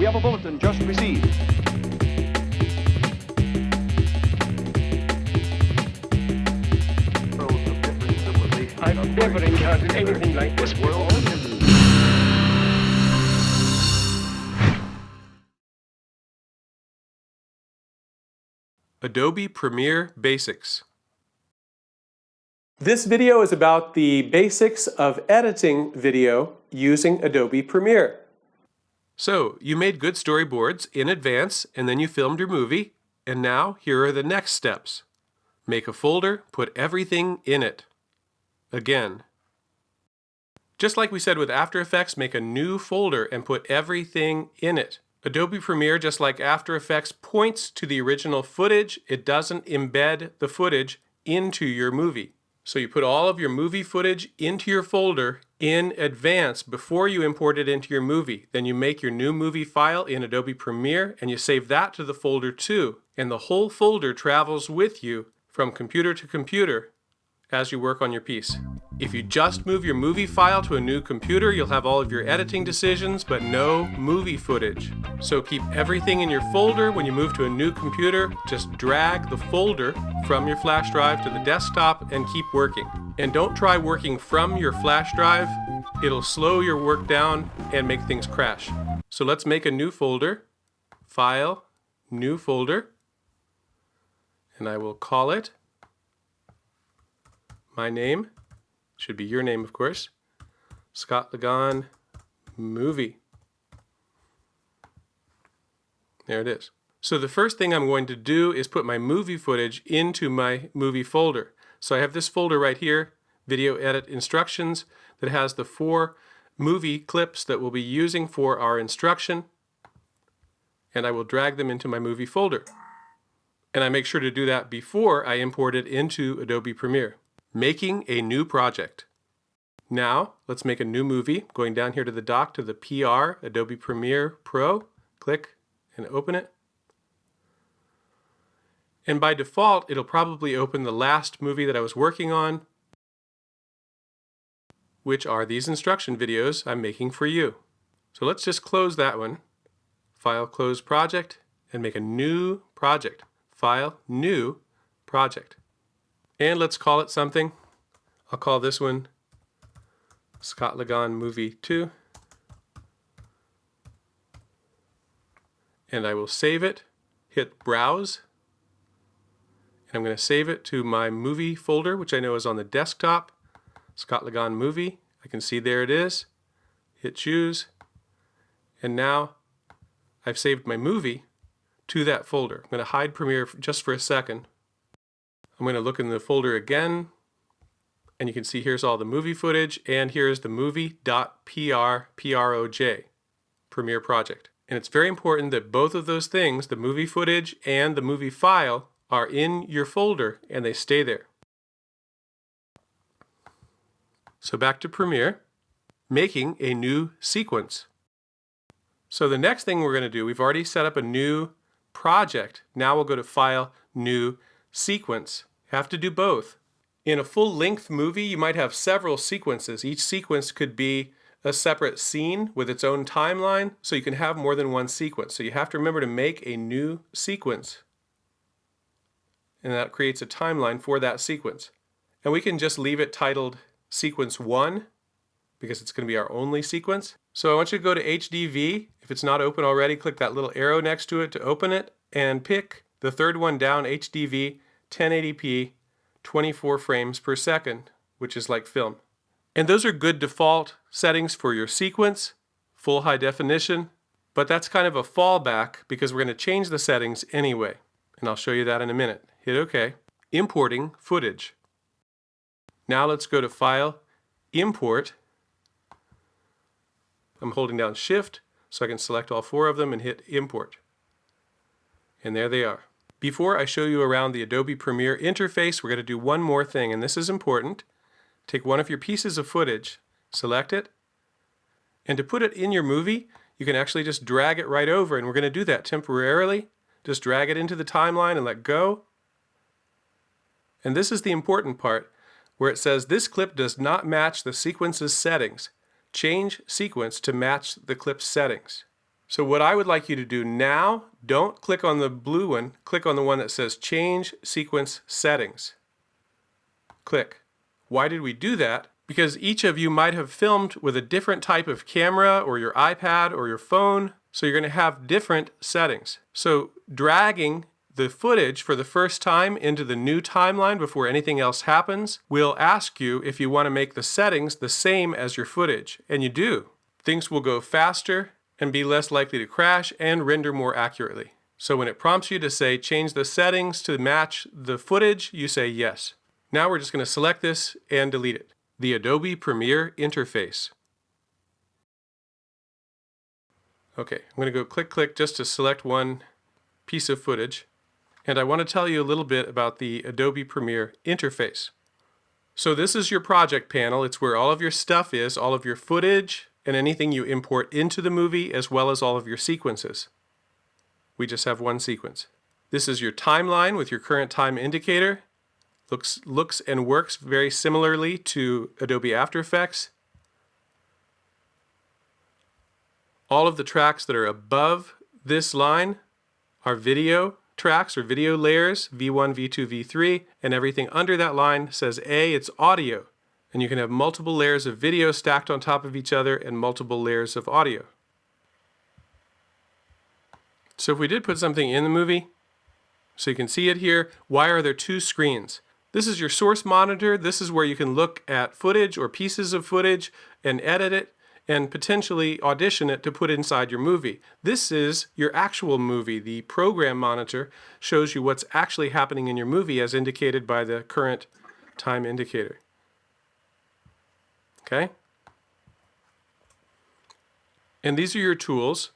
We have a bulletin just received. I've never encountered anything like this before. Adobe Premiere Basics. This video is about the basics of editing video using Adobe Premiere. So, you made good storyboards in advance and then you filmed your movie, and now here are the next steps. Make a folder, put everything in it. Again. Just like we said with After Effects, make a new folder and put everything in it. Adobe Premiere, just like After Effects, points to the original footage. It doesn't embed the footage into your movie. So you put all of your movie footage into your folder in advance before you import it into your movie. Then you make your new movie file in Adobe Premiere and you save that to the folder too. And the whole folder travels with you from computer to computer as you work on your piece. If you just move your movie file to a new computer, you'll have all of your editing decisions, but no movie footage. So keep everything in your folder. When you move to a new computer, just drag the folder from your flash drive to the desktop and keep working. And don't try working from your flash drive. It'll slow your work down and make things crash. So let's make a new folder. File, new folder. And I will call it my name. Should be your name, of course. Scott Ligon Movie. There it is. So the first thing I'm going to do is put my movie footage into my movie folder. So I have this folder right here, Video Edit Instructions, that has the 4 movie clips that we'll be using for our instruction. And I will drag them into my movie folder. And I make sure to do that before I import it into Adobe Premiere. Making a new project. Now, let's make a new movie. Going down here to the dock to the PR, Adobe Premiere Pro. Click and open it. And by default, it'll probably open the last movie that I was working on, which are these instruction videos I'm making for you. So let's just close that one. File, Close Project, and make a new project. File, New Project. And let's call it something. I'll call this one Scott Ligon Movie 2. And I will save it, hit Browse. And I'm going to save it to my movie folder, which I know is on the desktop. Scott Ligon Movie. I can see there it is. Hit Choose. And now I've saved my movie to that folder. I'm going to hide Premiere just for a second. I'm going to look in the folder again, and you can see here's all the movie footage, and here's the movie.proj, Premiere Project. And it's very important that both of those things, the movie footage and the movie file, are in your folder and they stay there. So back to Premiere, making a new sequence. So the next thing we're going to do, we've already set up a new project. Now we'll go to File, New Sequence. Have to do both. In a full-length movie, you might have several sequences. Each sequence could be a separate scene with its own timeline, so you can have more than one sequence. So you have to remember to make a new sequence. And that creates a timeline for that sequence. And we can just leave it titled Sequence 1, because it's going to be our only sequence. So I want you to go to HDV. If it's not open already, click that little arrow next to it to open it, and pick the third one down, HDV 1080p 24 frames per second, which is like film. And those are good default settings for your sequence, full high definition, but that's kind of a fallback because we're going to change the settings anyway. And I'll show you that in a minute. Hit OK. Importing footage. Now let's go to File, Import. I'm holding down Shift so I can select all 4 of them and hit Import. And there they are. Before I show you around the Adobe Premiere interface, we're going to do one more thing, and this is important. Take one of your pieces of footage, select it, and to put it in your movie, you can actually just drag it right over, and we're going to do that temporarily. Just drag it into the timeline and let go. And this is the important part, where it says this clip does not match the sequence's settings. Change sequence to match the clip's settings. So what I would like you to do now, don't click on the blue one, click on the one that says Change Sequence Settings. Click. Why did we do that? Because each of you might have filmed with a different type of camera or your iPad or your phone, so you're going to have different settings. So dragging the footage for the first time into the new timeline before anything else happens will ask you if you want to make the settings the same as your footage, and you do. Things will go faster and be less likely to crash and render more accurately. So when it prompts you to say change the settings to match the footage, you say yes. Now we're just going to select this and delete it. The Adobe Premiere interface. Okay, I'm going to go click just to select one piece of footage. And I want to tell you a little bit about the Adobe Premiere interface. So this is your project panel. It's where all of your stuff is, all of your footage and anything you import into the movie, as well as all of your sequences. We just have one sequence. This is your timeline with your current time indicator. Looks and works very similarly to Adobe After Effects. All of the tracks that are above this line are video tracks or video layers, V1, V2, V3, and everything under that line says A, it's audio. And you can have multiple layers of video stacked on top of each other and multiple layers of audio. So if we did put something in the movie, so you can see it here, why are there two screens? This is your source monitor. This is where you can look at footage or pieces of footage and edit it and potentially audition it to put inside your movie. This is your actual movie. The program monitor shows you what's actually happening in your movie as indicated by the current time indicator. Okay? And these are your tools.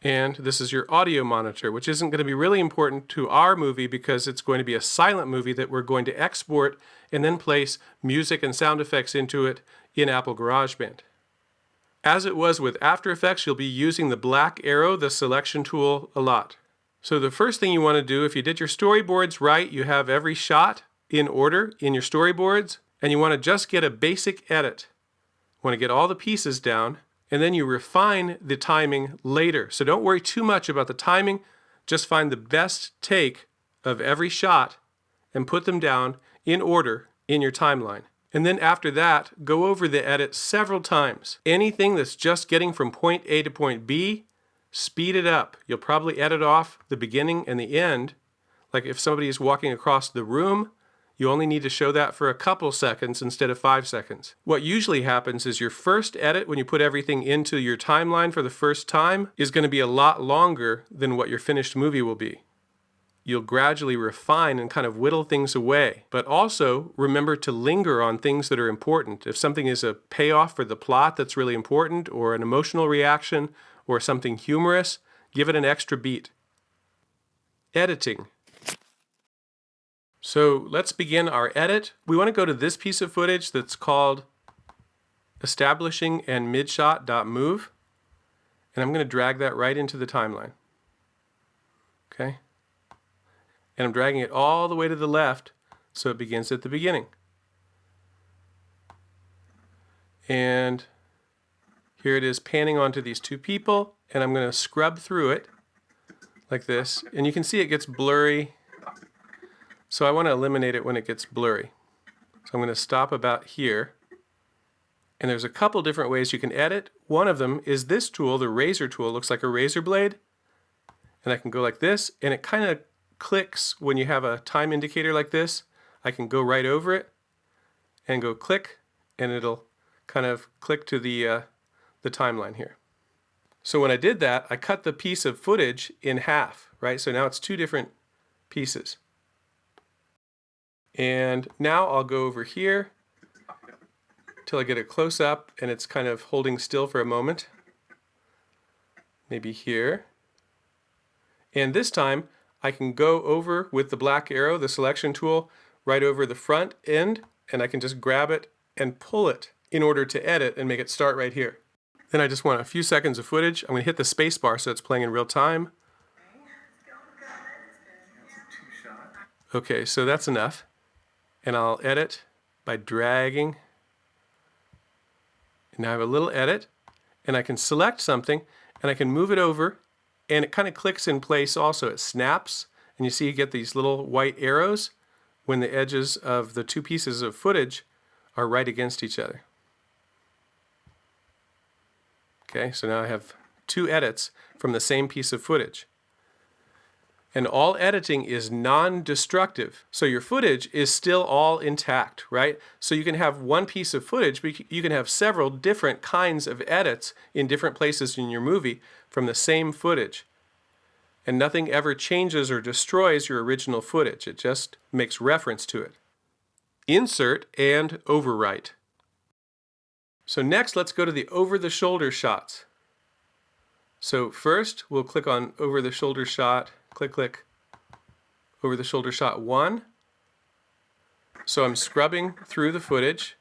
And this is your audio monitor, which isn't going to be really important to our movie because it's going to be a silent movie that we're going to export and then place music and sound effects into it in Apple GarageBand. As it was with After Effects, you'll be using the black arrow, the selection tool, a lot. So the first thing you want to do, if you did your storyboards right, you have every shot in order in your storyboards, and you want to just get a basic edit. You want to get all the pieces down, and then you refine the timing later. So don't worry too much about the timing. Just find the best take of every shot and put them down in order in your timeline. And then after that, go over the edit several times. Anything that's just getting from point A to point B, speed it up. You'll probably edit off the beginning and the end. Like if somebody is walking across the room, you only need to show that for a couple seconds instead of 5 seconds. What usually happens is your first edit, when you put everything into your timeline for the first time, is going to be a lot longer than what your finished movie will be. You'll gradually refine and kind of whittle things away. But also, remember to linger on things that are important. If something is a payoff for the plot that's really important, or an emotional reaction, or something humorous, give it an extra beat. Editing. So let's begin our edit. We want to go to this piece of footage that's called establishing and midshot.move, and I'm going to drag that right into the timeline. Okay? And I'm dragging it all the way to the left so it begins at the beginning. And here it is panning onto these two people, and I'm going to scrub through it like this, and you can see it gets blurry. So I want to eliminate it when it gets blurry. So I'm going to stop about here. And there's a couple different ways you can edit. One of them is this tool, the razor tool. It looks like a razor blade. And I can go like this, and it kind of clicks when you have a time indicator like this. I can go right over it and go click, and it'll kind of click to the timeline here. So when I did that, I cut the piece of footage in half, right? So now it's two different pieces. And now I'll go over here till I get a close up and it's kind of holding still for a moment. Maybe here. And this time I can go over with the black arrow, the selection tool, right over the front end, and I can just grab it and pull it in order to edit and make it start right here. Then I just want a few seconds of footage. I'm going to hit the space bar so it's playing in real time. Okay, so that's enough. And I'll edit by dragging. And now I have a little edit, and I can select something, and I can move it over, and it kind of clicks in place also. It snaps, and you see you get these little white arrows when the edges of the two pieces of footage are right against each other. Okay, so now I have two edits from the same piece of footage. And all editing is non-destructive. So your footage is still all intact, right? So you can have one piece of footage, but you can have several different kinds of edits in different places in your movie from the same footage. And nothing ever changes or destroys your original footage. It just makes reference to it. Insert and overwrite. So next, let's go to the over-the-shoulder shots. So first, we'll click on over-the-shoulder shot. Click, click, over the shoulder shot 1. So I'm scrubbing through the footage.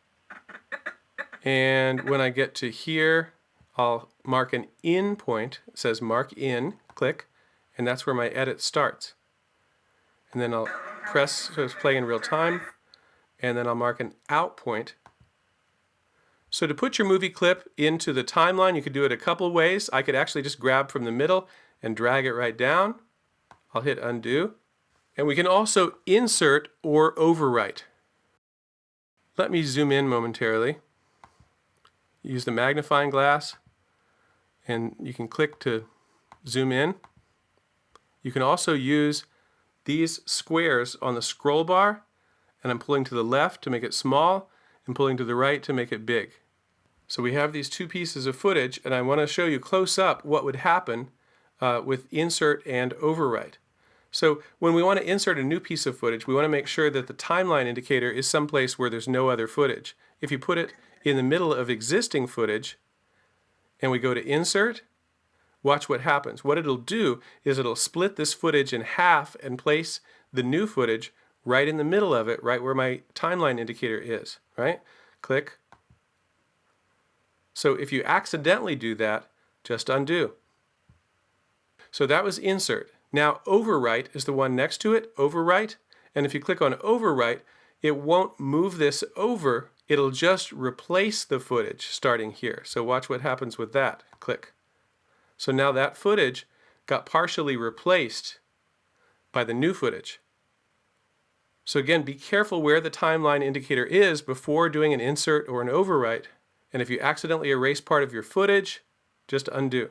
And when I get to here, I'll mark an in point. It says mark in, click, and that's where my edit starts. And then I'll press, so it's playing in real time, and then I'll mark an out point. So to put your movie clip into the timeline, you could do it a couple ways. I could actually just grab from the middle and drag it right down. I'll hit undo. And we can also insert or overwrite. Let me zoom in momentarily. Use the magnifying glass, and you can click to zoom in. You can also use these squares on the scroll bar, and I'm pulling to the left to make it small and pulling to the right to make it big. So we have these two pieces of footage, and I want to show you close up what would happen with insert and overwrite. So when we want to insert a new piece of footage, we want to make sure that the timeline indicator is someplace where there's no other footage. If you put it in the middle of existing footage and we go to insert, watch what happens. What it'll do is it'll split this footage in half and place the new footage right in the middle of it, right where my timeline indicator is, right? Click. So if you accidentally do that, just undo. So that was insert. Now overwrite is the one next to it, overwrite. And if you click on overwrite, it won't move this over. It'll just replace the footage starting here. So watch what happens with that. Click. So now that footage got partially replaced by the new footage. So again, be careful where the timeline indicator is before doing an insert or an overwrite. And if you accidentally erase part of your footage, just undo.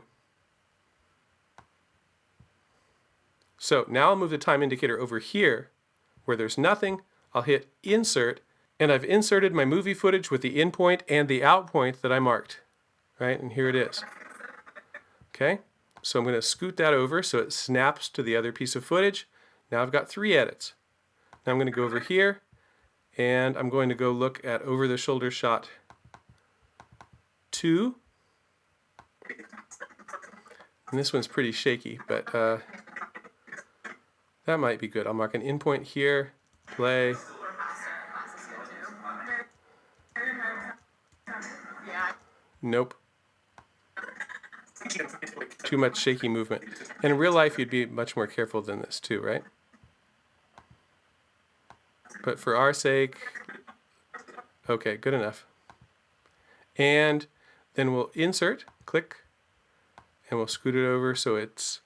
So now I'll move the time indicator over here where there's nothing. I'll hit insert, and I've inserted my movie footage with the in point and the out point that I marked, right? And here it is. Okay, so I'm going to scoot that over so it snaps to the other piece of footage. Now I've got 3 edits. Now I'm going to go over here, and I'm going to go look at over the shoulder shot 2. And this one's pretty shaky, but that might be good. I'll mark an in point here, play. Nope. Too much shaky movement. And in real life, you'd be much more careful than this too, right? But for our sake, okay, good enough. And then we'll insert, click, and we'll scoot it over so it's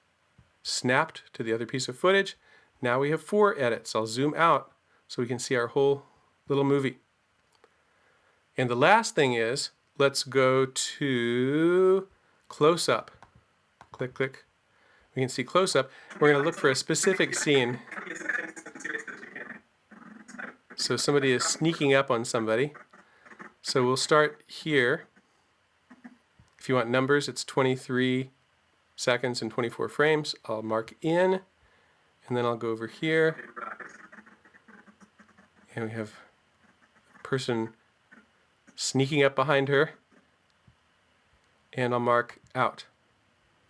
snapped to the other piece of footage. Now we have 4 edits. I'll zoom out so we can see our whole little movie. And the last thing is, let's go to close up. Click, click. We can see close up. We're going to look for a specific scene. So somebody is sneaking up on somebody. So we'll start here. If you want numbers, it's 23 seconds and 24 frames. I'll mark in, and then I'll go over here. And we have a person sneaking up behind her. And I'll mark out.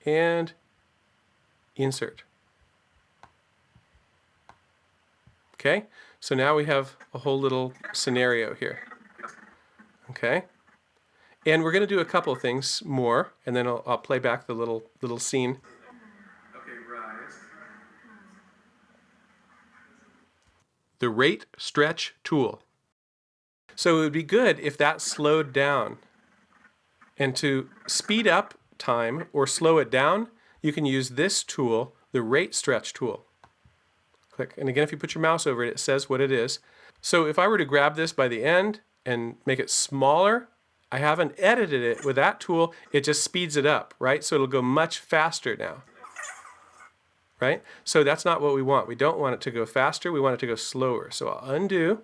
And insert. Okay, so now we have a whole little scenario here. Okay, and we're going to do a couple of things more, and then I'll play back the little scene. Okay, rise. The rate stretch tool. So it would be good if that slowed down. And to speed up time or slow it down, you can use this tool, the rate stretch tool. Click, and again, if you put your mouse over it, it says what it is. So if I were to grab this by the end and make it smaller, I haven't edited it with that tool, it just speeds it up, right? So it'll go much faster now, right? So that's not what we want. We don't want it to go faster, we want it to go slower. So I'll undo,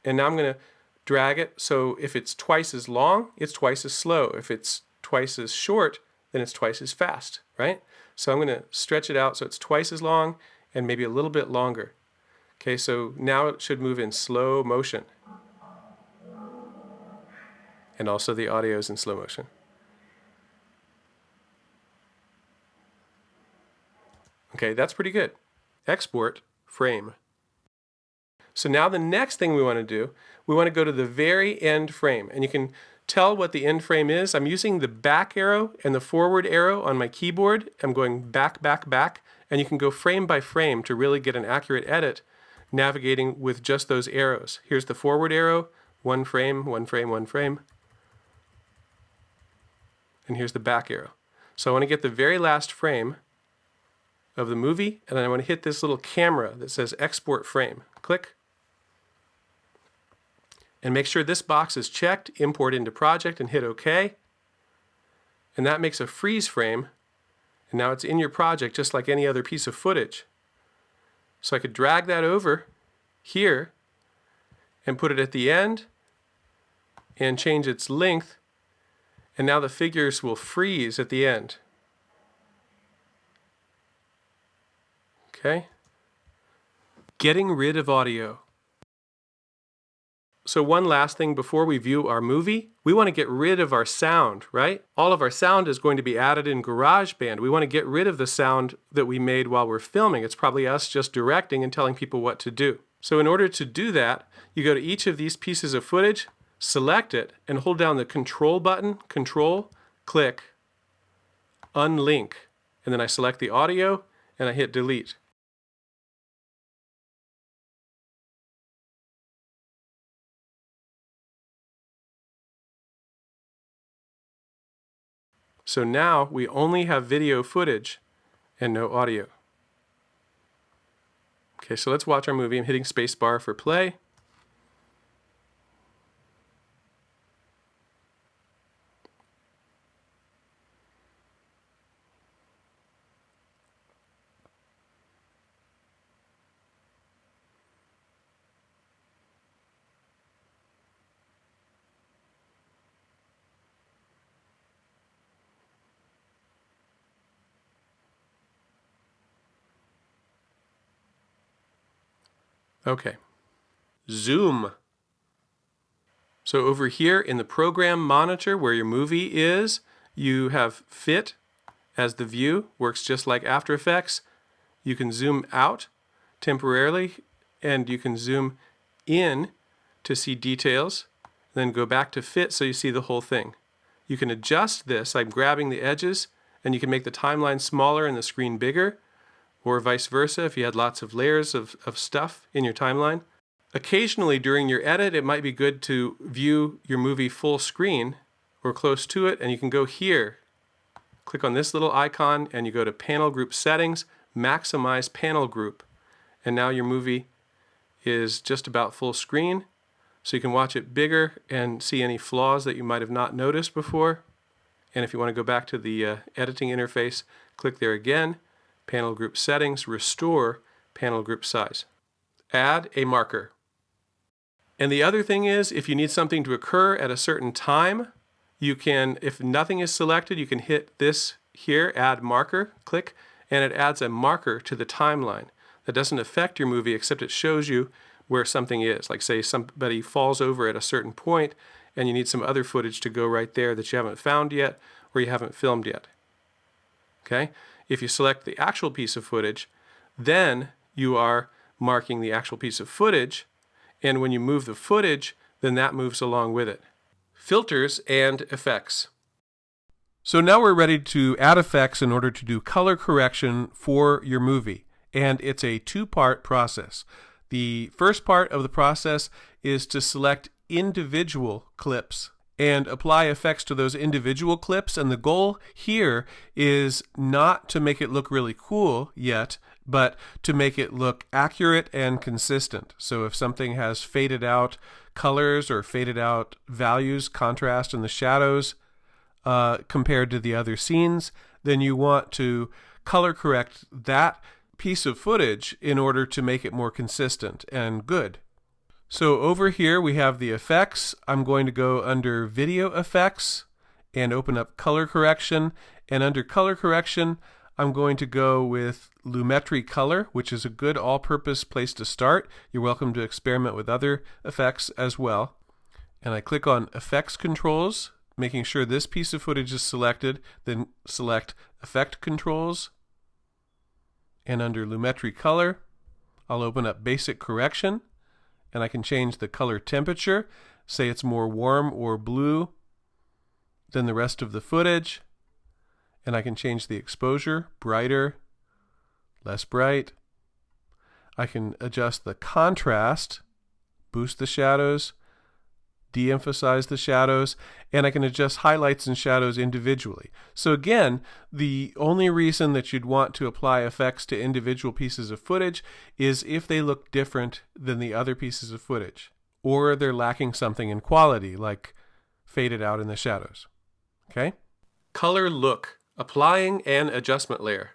and now I'm gonna drag it, so if it's twice as long, it's twice as slow. If it's twice as short, then it's twice as fast, right? So I'm gonna stretch it out so it's twice as long and maybe a little bit longer. Okay, so now it should move in slow motion. And also the audio is in slow motion. Okay, that's pretty good. Export frame. So now the next thing we want to do, we want to go to the very end frame. And you can tell what the end frame is. I'm using the back arrow and the forward arrow on my keyboard. I'm going back, back, back. And you can go frame by frame to really get an accurate edit, navigating with just those arrows. Here's the forward arrow, one frame, one frame, one frame. And here's the back arrow. So I want to get the very last frame of the movie, and then I want to hit this little camera that says export frame. Click. And make sure this box is checked, import into project, and hit OK. And that makes a freeze frame, and now it's in your project just like any other piece of footage. So I could drag that over here and put it at the end and change its length, and now the figures will freeze at the end. Okay. Getting rid of audio. So one last thing before we view our movie, we want to get rid of our sound, right? All of our sound is going to be added in GarageBand. We want to get rid of the sound that we made while we're filming. It's probably us just directing and telling people what to do. So in order to do that, you go to each of these pieces of footage, select it, and hold down the Control button, Control, click, Unlink, and then I select the audio and I hit Delete. So now we only have video footage and no audio. Okay, so let's watch our movie. I'm hitting spacebar for play. Okay. Zoom. So over here in the program monitor where your movie is, you have fit as the view, works just like After Effects. You can zoom out temporarily and you can zoom in to see details, then go back to fit so you see the whole thing. You can adjust this. I'm grabbing the edges, and you can make the timeline smaller and the screen bigger, or vice versa if you had lots of layers of stuff in your timeline. Occasionally during your edit, it might be good to view your movie full screen or close to it, and you can go here, click on this little icon, and you go to Panel Group Settings, Maximize Panel Group, and now your movie is just about full screen, so you can watch it bigger and see any flaws that you might have not noticed before. And if you want to go back to the editing interface, click there again, Panel Group Settings, Restore Panel Group Size. Add a marker. And the other thing is, if you need something to occur at a certain time, you can, if nothing is selected, you can hit this here, Add Marker, click, and it adds a marker to the timeline. That doesn't affect your movie, except it shows you where something is. Like say somebody falls over at a certain point and you need some other footage to go right there that you haven't found yet or you haven't filmed yet. Okay? If you select the actual piece of footage, then you are marking the actual piece of footage, and when you move the footage, then that moves along with it. Filters and effects. So now we're ready to add effects in order to do color correction for your movie. And it's a two-part process. The first part of the process is to select individual clips and apply effects to those individual clips. And the goal here is not to make it look really cool yet, but to make it look accurate and consistent. So if something has faded out colors or faded out values, contrast in the shadows compared to the other scenes, then you want to color correct that piece of footage in order to make it more consistent and good. So over here we have the effects. I'm going to go under video effects and open up color correction. And under color correction, I'm going to go with Lumetri Color, which is a good all-purpose place to start. You're welcome to experiment with other effects as well. And I click on Effects Controls, making sure this piece of footage is selected, then select Effect Controls. And under Lumetri Color, I'll open up Basic Correction, and I can change the color temperature, say it's more warm or blue than the rest of the footage, and I can change the exposure, brighter, less bright. I can adjust the contrast, boost the shadows, de-emphasize the shadows, and I can adjust highlights and shadows individually. So again, the only reason that you'd want to apply effects to individual pieces of footage is if they look different than the other pieces of footage, or they're lacking something in quality, like faded out in the shadows. Okay? Color look, applying an adjustment layer.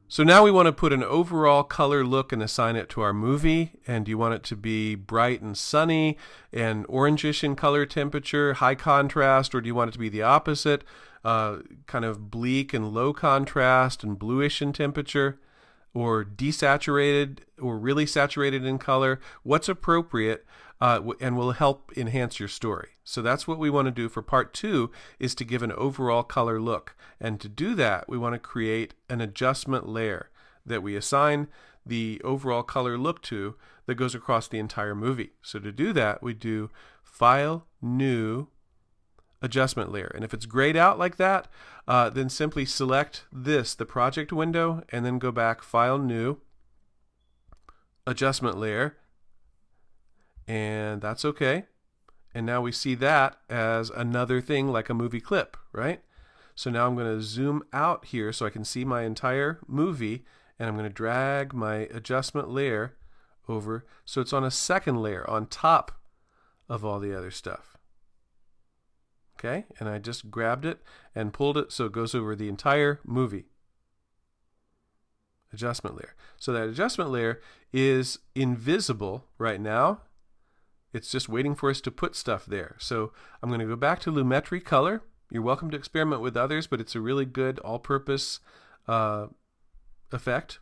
So now we want to put an overall color look and assign it to our movie. And do you want it to be bright and sunny and orangish in color temperature, high contrast, or do you want it to be the opposite, kind of bleak and low contrast and bluish in temperature, or desaturated or really saturated in color? What's appropriate and will help enhance your story. So that's what we want to do for part 2, is to give an overall color look. And to do that, we want to create an adjustment layer that we assign the overall color look to that goes across the entire movie. So to do that, we do File, New, Adjustment Layer. And if it's grayed out like that, then simply select this, the project window, and then go back, File, New, Adjustment Layer, and that's okay. And now we see that as another thing like a movie clip, right? So now I'm going to zoom out here so I can see my entire movie, and I'm going to drag my adjustment layer over so it's on a second layer on top of all the other stuff. Okay, and I just grabbed it and pulled it so it goes over the entire movie. Adjustment layer. So that adjustment layer is invisible right now. It's just waiting for us to put stuff there. So I'm going to go back to Lumetri Color. You're welcome to experiment with others, but it's a really good all-purpose effect.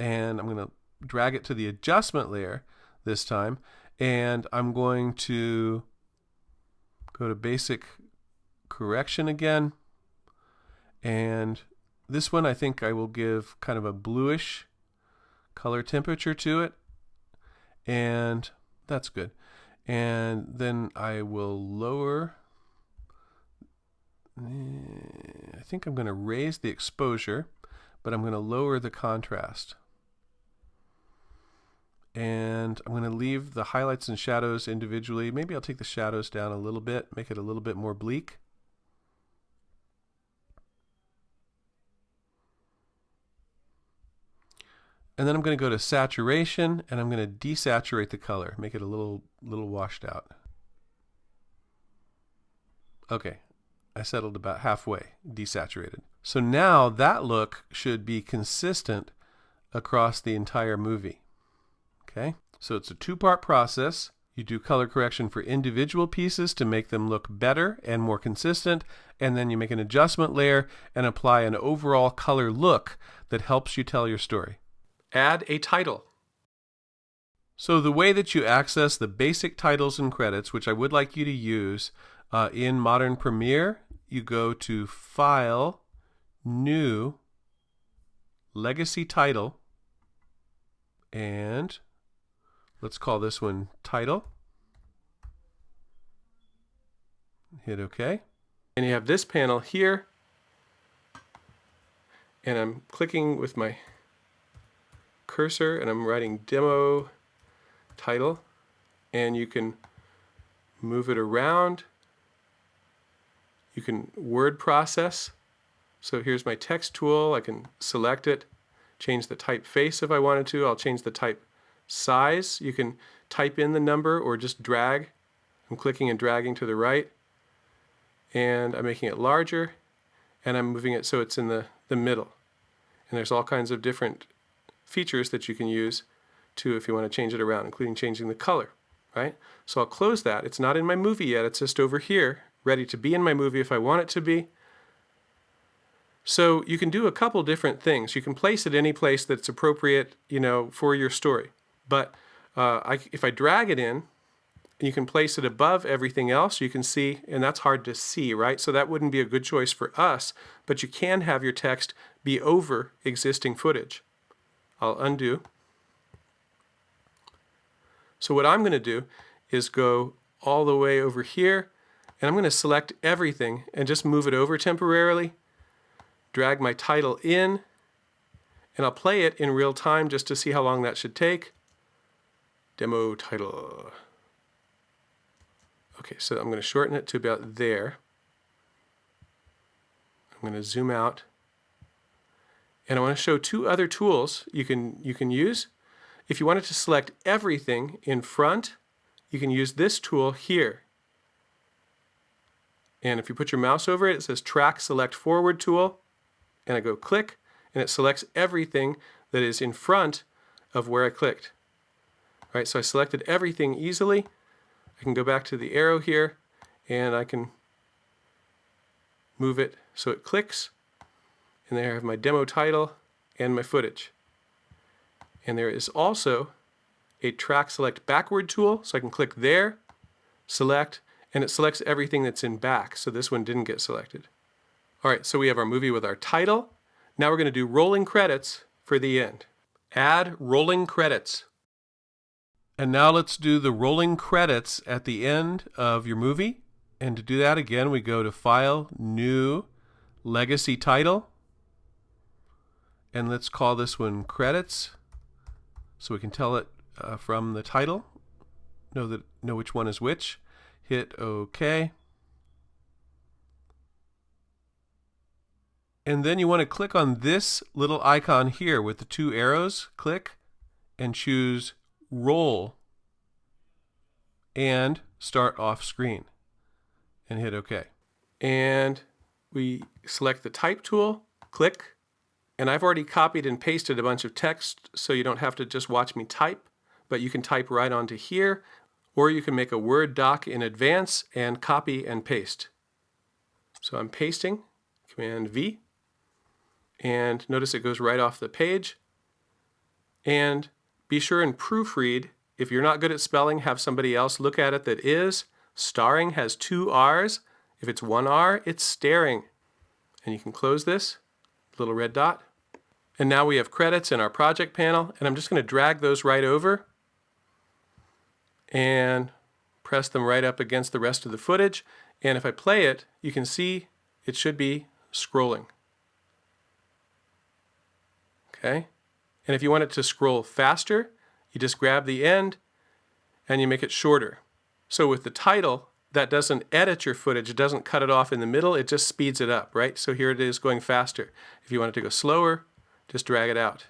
And I'm going to drag it to the adjustment layer this time. And I'm going to go to Basic Correction again. And this one I think I will give kind of a bluish color temperature to it. And that's good. And then I will lower, I think I'm going to raise the exposure, but I'm going to lower the contrast. And I'm going to leave the highlights and shadows individually. Maybe I'll take the shadows down a little bit, make it a little bit more bleak. And then I'm going to go to saturation, and I'm going to desaturate the color, make it a little washed out. Okay, I settled about halfway, desaturated. So now that look should be consistent across the entire movie. Okay, so it's a two-part process. You do color correction for individual pieces to make them look better and more consistent, and then you make an adjustment layer and apply an overall color look that helps you tell your story. Add a title. So the way that you access the basic titles and credits, which I would like you to use in Modern Premiere, you go to File, New, Legacy Title, and let's call this one Title. Hit OK. And you have this panel here, and I'm clicking with my cursor and I'm writing demo title, and you can move it around You can word process. So here's my text tool. I can select it, change the typeface if I wanted to. I'll change the type size. You can type in the number or just drag. I'm clicking and dragging to the right, and I'm making it larger, and I'm moving it so it's in the middle. And there's all kinds of different features that you can use too if you want to change it around, including changing the color, right? So I'll close that. It's not in my movie yet. It's just over here, ready to be in my movie if I want it to be. So you can do a couple different things. You can place it any place that's appropriate, for your story. But if I drag it in, you can place it above everything else. You can see, and that's hard to see, right? So that wouldn't be a good choice for us, but you can have your text be over existing footage. I'll undo. So what I'm going to do is go all the way over here, and I'm going to select everything and just move it over temporarily, drag my title in, and I'll play it in real time just to see how long that should take. Demo title. Okay, so I'm going to shorten it to about there. I'm going to zoom out. And I want to show two other tools you can use. If you wanted to select everything in front, you can use this tool here. And if you put your mouse over it, it says Track Select Forward Tool. And I go click, and it selects everything that is in front of where I clicked. All right, so I selected everything easily. I can go back to the arrow here, and I can move it so it clicks. And there I have my demo title and my footage. And there is also a Track Select Backward tool, so I can click there, select, and it selects everything that's in back. So this one didn't get selected. All right, so we have our movie with our title. Now we're going to do rolling credits for the end. Add rolling credits. And now let's do the rolling credits at the end of your movie. And to do that, again, we go to File, New, Legacy Title. And let's call this one Credits, so we can tell it from the title, know which one is which. Hit OK. And then you want to click on this little icon here with the two arrows. Click and choose Roll and Start Off Screen and hit OK. And we select the Type tool, click, and I've already copied and pasted a bunch of text so you don't have to just watch me type, but you can type right onto here, or you can make a Word doc in advance and copy and paste. So I'm pasting, Command V, and notice it goes right off the page. And be sure and proofread. If you're not good at spelling, have somebody else look at it that is. Starring has 2 R's. If it's 1 R, it's staring. And you can close this little red dot. And now we have credits in our project panel, and I'm just going to drag those right over and press them right up against the rest of the footage. And if I play it, you can see it should be scrolling. Okay? And if you want it to scroll faster, you just grab the end and you make it shorter. So with the title, that doesn't edit your footage, it doesn't cut it off in the middle, it just speeds it up, right? So here it is going faster. If you want it to go slower, just drag it out.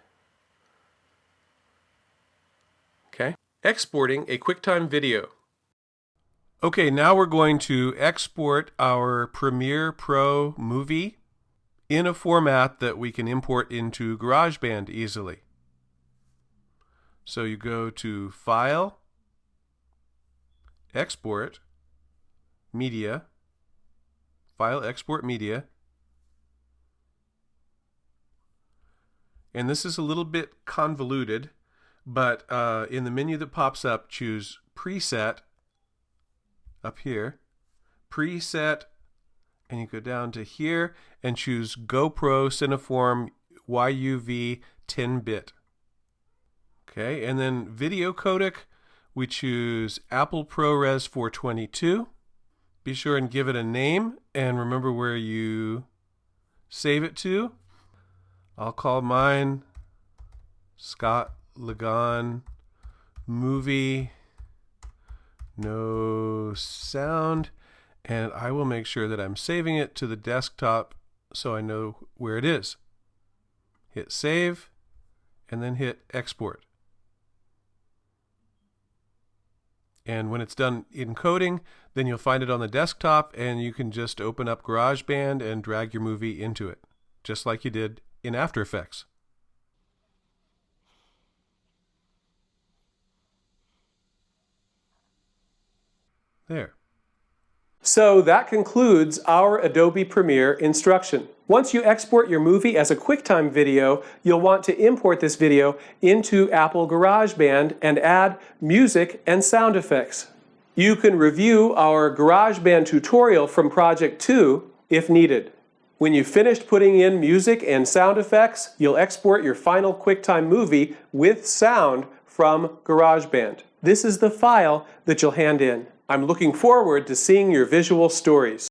Okay? Exporting a QuickTime video. Okay, now we're going to export our Premiere Pro movie in a format that we can import into GarageBand easily. So you go to File, Export, Media, File, Export Media. And this is a little bit convoluted, but in the menu that pops up, choose Preset up here, Preset, and you go down to here and choose GoPro Cineform YUV 10-bit. Okay, and then video codec, we choose Apple ProRes 422. Be sure and give it a name and remember where you save it to. I'll call mine Scott Ligon Movie No Sound, and I will make sure that I'm saving it to the desktop so I know where it is. Hit save, and then hit export. And when it's done encoding, then you'll find it on the desktop, and you can just open up GarageBand and drag your movie into it, just like you did in After Effects. There. So that concludes our Adobe Premiere instruction. Once you export your movie as a QuickTime video, you'll want to import this video into Apple GarageBand and add music and sound effects. You can review our GarageBand tutorial from Project 2 if needed. When you've finished putting in music and sound effects, you'll export your final QuickTime movie with sound from GarageBand. This is the file that you'll hand in. I'm looking forward to seeing your visual stories.